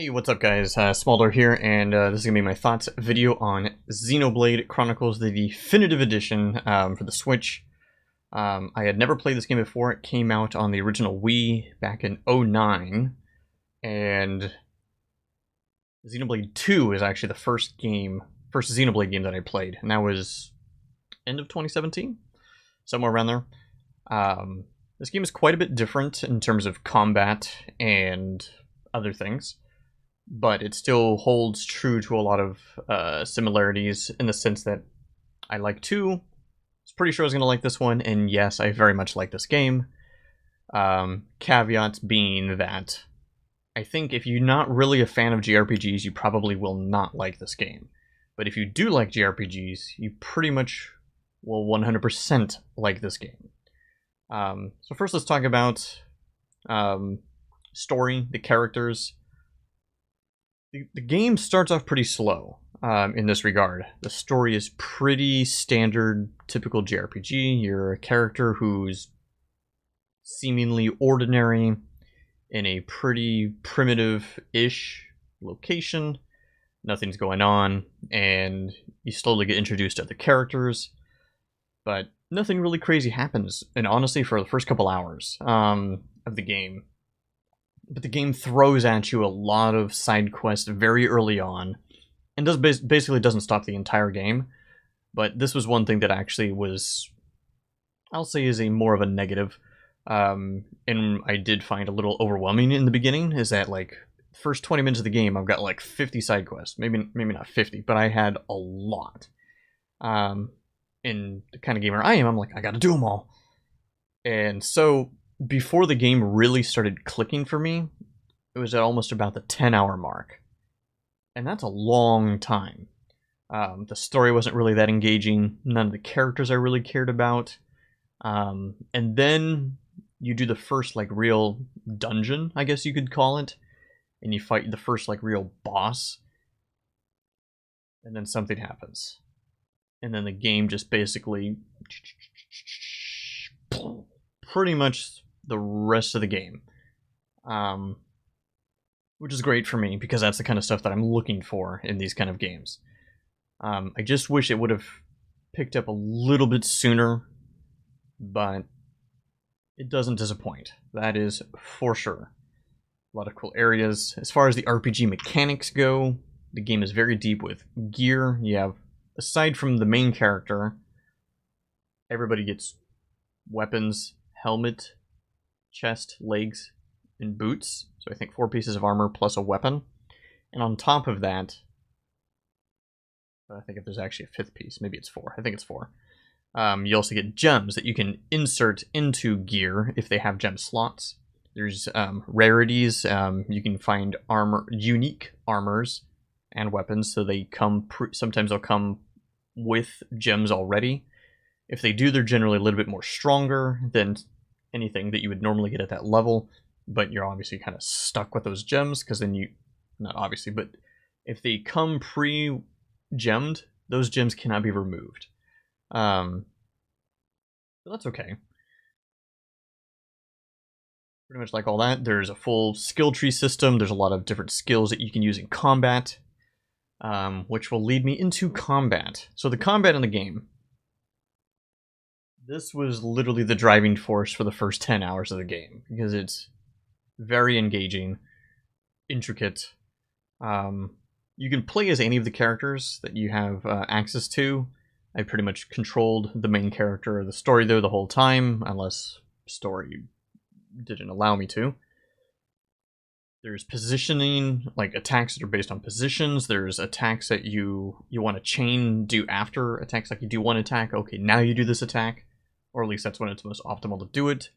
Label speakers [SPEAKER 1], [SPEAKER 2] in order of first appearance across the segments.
[SPEAKER 1] Hey, what's up guys? Smaldor here, and this is going to be my thoughts video on Xenoblade Chronicles, the definitive edition for the Switch. I had never played this game before. It came out on the original Wii back in '09, and Xenoblade 2 is actually the first Xenoblade game that I played, and that was end of 2017, somewhere around there. This game is quite a bit different in terms of combat and other things, but it still holds true to a lot of similarities in the sense that I like 2. I was pretty sure I was going to like this one, and yes, I very much like this game. Caveats being that I think if you're not really a fan of JRPGs, you probably will not like this game. But if you do like JRPGs, you pretty much will 100% like this game. So first let's talk about story, the characters. The game starts off pretty slow in this regard. The story is pretty standard, typical JRPG. You're a character who's seemingly ordinary in a pretty primitive-ish location. Nothing's going on, and you slowly get introduced to other characters, but nothing really crazy happens, and honestly, for the first couple hours of the game. But the game throws at you a lot of side quests very early on, and basically doesn't stop the entire game. But this was one thing that actually was, I'll say, is a more of a negative, and I did find a little overwhelming in the beginning. Is that like first 20 minutes of the game, I've got like 50 side quests, maybe not 50, but I had a lot. In the kind of gamer I am, I'm like, I got to do them all, and so before the game really started clicking for me, it was at almost about the 10-hour mark. And that's a long time. The story wasn't really that engaging. None of the characters I really cared about. And then you do the first, like, real dungeon, I guess you could call it. And you fight the first, like, real boss. And then something happens. And then the game just basically pretty much the rest of the game, which is great for me because that's the kind of stuff that I'm looking for in these kind of games. I just wish it would have picked up a little bit sooner, but it doesn't disappoint. That is for sure. A lot of cool areas. As far as the RPG mechanics go, the game is very deep with gear. You have, aside from the main character, everybody gets weapons, helmet, chest, legs, and boots. So I think 4 pieces of armor plus a weapon. And on top of that, I think if there's actually a 5th piece, maybe it's 4. I think it's 4. You also get gems that you can insert into gear if they have gem slots. There's rarities. You can find unique armors and weapons, so they come. Sometimes they'll come with gems already. If they do, they're generally a little bit more stronger than anything that you would normally get at that level, but you're obviously kind of stuck with those gems, because then not obviously, but if they come pre-gemmed, those gems cannot be removed. But that's okay. Pretty much like all that, there's a full skill tree system. There's a lot of different skills that you can use in combat, which will lead me into combat. So the combat in the game, this was literally the driving force for the first 10 hours of the game, because it's very engaging, intricate. You can play as any of the characters that you have access to. I pretty much controlled the main character of the story though the whole time, unless story didn't allow me to. There's positioning, like attacks that are based on positions. There's attacks that you want to chain do after attacks. Like you do one attack, okay, now you do this attack. Or at least that's when it's most optimal to do it.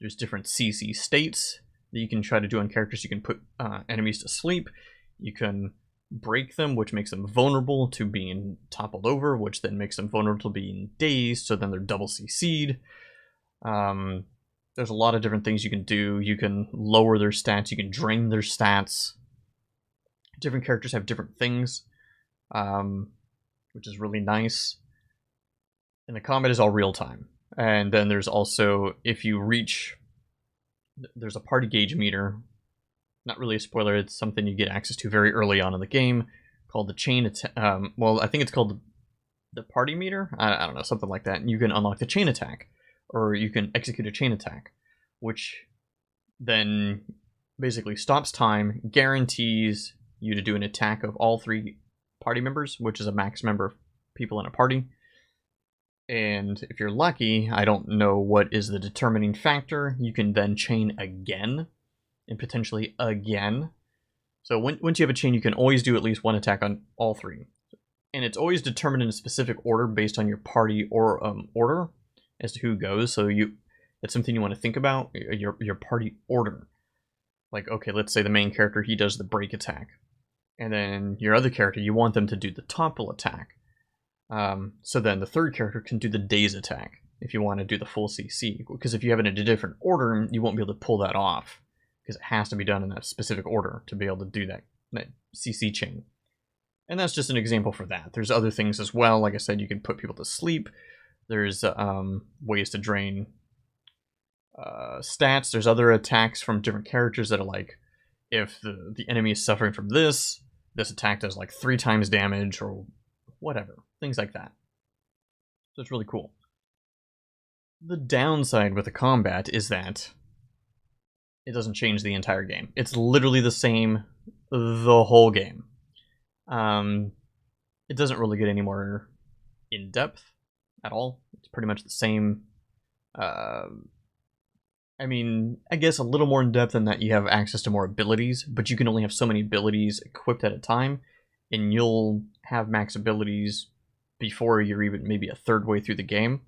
[SPEAKER 1] There's different CC states that you can try to do on characters. You can put enemies to sleep. You can break them, which makes them vulnerable to being toppled over, which then makes them vulnerable to being dazed, so then they're double CC'd. There's a lot of different things you can do. You can lower their stats. You can drain their stats. Different characters have different things, which is really nice. And the combat is all real time. And then there's also, if you reach, there's a party gauge meter not really a spoiler, it's something you get access to very early on in the game, called the chain attack. Well, I think it's called the party meter? I don't know, something like that. And you can unlock the chain attack, or you can execute a chain attack, which then basically stops time, guarantees you to do an attack of all 3 party members, which is a max number of people in a party. And if you're lucky, I don't know what is the determining factor, you can then chain again, and potentially again. So once you have a chain, you can always do at least one attack on all 3. And it's always determined in a specific order based on your party or order as to who goes. So that's something you want to think about, your party order. Like, okay, let's say the main character, he does the break attack. And then your other character, you want them to do the topple attack. So then the third character can do the daze attack if you want to do the full CC. Because if you have it in a different order, you won't be able to pull that off. Because it has to be done in that specific order to be able to do that CC chain. And that's just an example for that. There's other things as well. Like I said, you can put people to sleep. There's ways to drain stats. There's other attacks from different characters that are like, if the enemy is suffering from this attack does like 3 times damage or whatever. Things like that. So it's really cool. The downside with the combat is that it doesn't change the entire game. It's literally the same the whole game. It doesn't really get any more in-depth at all. It's pretty much the same. I mean, I guess a little more in-depth in that you have access to more abilities, but you can only have so many abilities equipped at a time, and you'll have max abilities before you're even maybe a third way through the game.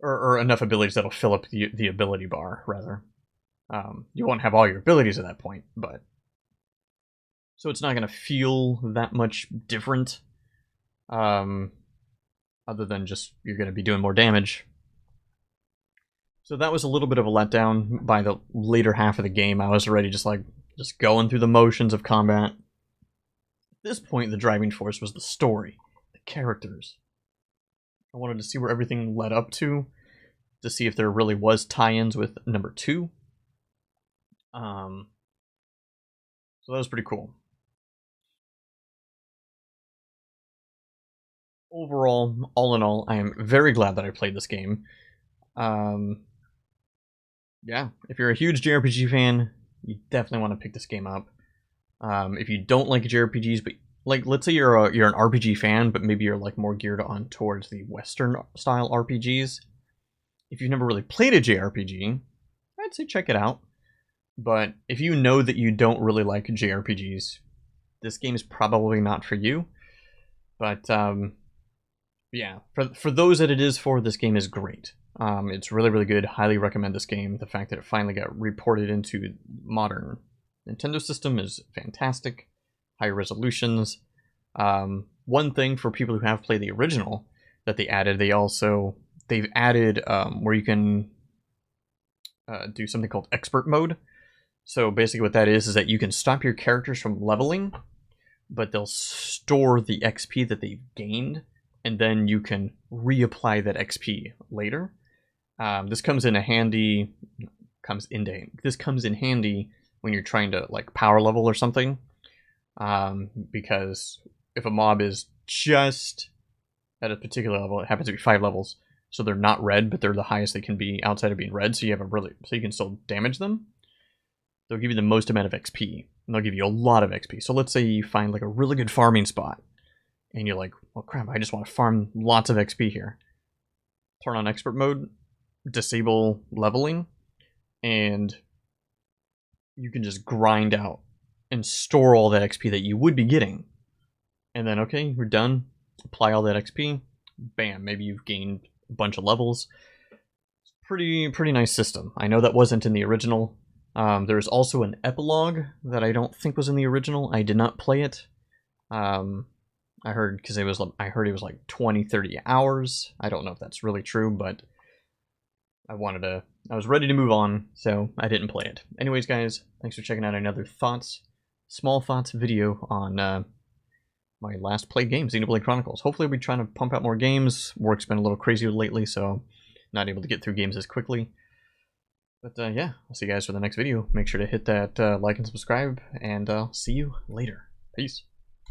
[SPEAKER 1] Or enough abilities that'll fill up the ability bar, rather. You won't have all your abilities at that point, but... So it's not going to feel that much different. Other than just, you're going to be doing more damage. So that was a little bit of a letdown. By the later half of the game, I was already just going through the motions of combat. At this point, the driving force was the story, the characters. I wanted to see where everything led up to see if there really was tie-ins with number 2. So that was pretty cool. Overall, all in all, I am very glad that I played this game. Yeah, if you're a huge JRPG fan, you definitely want to pick this game up. If you don't like JRPGs, but like, let's say you're an RPG fan, but maybe you're like more geared on towards the Western style RPGs. If you've never really played a JRPG, I'd say check it out. But if you know that you don't really like JRPGs, this game is probably not for you. But yeah, for those that it is for, this game is great. It's really, really good. Highly recommend this game. The fact that it finally got reported into modern Nintendo system is fantastic. Higher resolutions. One thing for people who have played the original that they added, they've added where you can do something called expert mode. So basically what that is that you can stop your characters from leveling, but they'll store the XP that they've gained, and then you can reapply that XP later. This comes in handy when you're trying to like power level or something. Because if a mob is just at a particular level, it happens to be 5 levels, so they're not red, but they're the highest they can be outside of being red, so you can still damage them. They'll give you the most amount of XP, and they'll give you a lot of XP. So let's say you find like a really good farming spot, and you're like, well crap, I just want to farm lots of XP here. Turn on expert mode, disable leveling, and you can just grind out and store all that XP that you would be getting. And then, okay, you're done. Apply all that XP. Bam, maybe you've gained a bunch of levels. Pretty nice system. I know that wasn't in the original. There's also an epilogue that I don't think was in the original. I did not play it. I heard it was like 20-30 hours. I don't know if that's really true, but I was ready to move on, so I didn't play it. Anyways, guys, thanks for checking out another small thoughts video on my last played game, Xenoblade Chronicles. Hopefully I'll be trying to pump out more games. Work's been a little crazier lately, so not able to get through games as quickly. But yeah, I'll see you guys for the next video. Make sure to hit that like and subscribe, and I'll see you later. Peace.